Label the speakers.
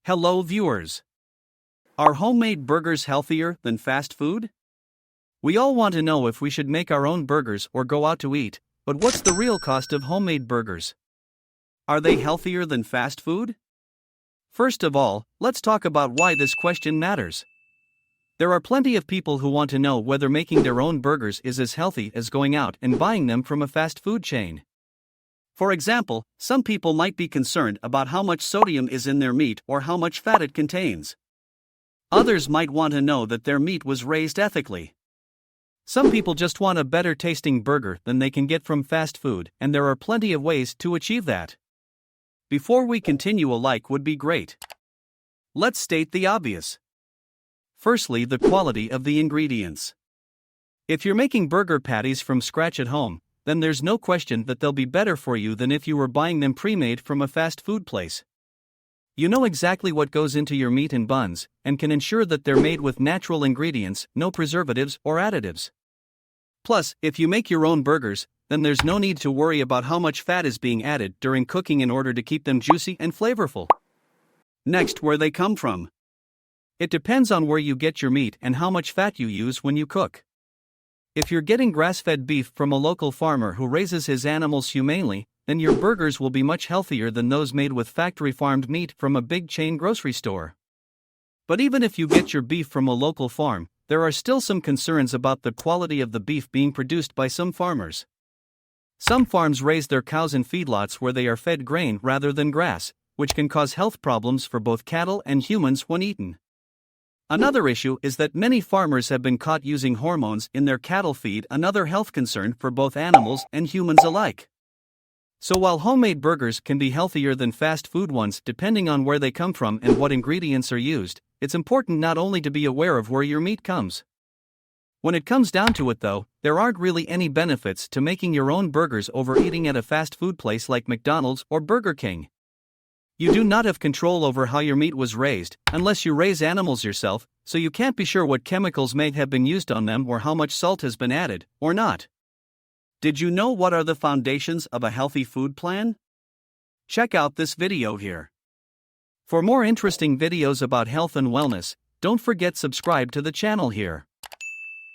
Speaker 1: Hello viewers. Are homemade burgers healthier than fast food? We all want to know if we should make our own burgers or go out to eat, but what's the real cost of homemade burgers? Are they healthier than fast food? First of all, let's talk about why this question matters. There are plenty of people who want to know whether making their own burgers is as healthy as going out and buying them from a fast food chain. For example, some people might be concerned about how much sodium is in their meat or how much fat it contains. Others might want to know that their meat was raised ethically. Some people just want a better tasting burger than they can get from fast food, and there are plenty of ways to achieve that. Before we continue, a like would be great. Let's state the obvious. Firstly, the quality of the ingredients. If you're making burger patties from scratch at home, then there's no question that they'll be better for you than if you were buying them pre-made from a fast food place. You know exactly what goes into your meat and buns, and can ensure that they're made with natural ingredients, no preservatives or additives. Plus, if you make your own burgers, then there's no need to worry about how much fat is being added during cooking in order to keep them juicy and flavorful. Next, where they come from. It depends on where you get your meat and how much fat you use when you cook. If you're getting grass-fed beef from a local farmer who raises his animals humanely, then your burgers will be much healthier than those made with factory-farmed meat from a big chain grocery store. But even if you get your beef from a local farm, there are still some concerns about the quality of the beef being produced by some farmers. Some farms raise their cows in feedlots where they are fed grain rather than grass, which can cause health problems for both cattle and humans when eaten. Another issue is that many farmers have been caught using hormones in their cattle feed, another health concern for both animals and humans alike. So while homemade burgers can be healthier than fast food ones depending on where they come from and what ingredients are used, it's important not only to be aware of where your meat comes. When it comes down to it though, there aren't really any benefits to making your own burgers over eating at a fast food place like McDonald's or Burger King. You do not have control over how your meat was raised, unless you raise animals yourself, so you can't be sure what chemicals may have been used on them or how much salt has been added, or not. Did you know what are the foundations of a healthy food plan? Check out this video here. For more interesting videos about health and wellness, don't forget subscribe to the channel here.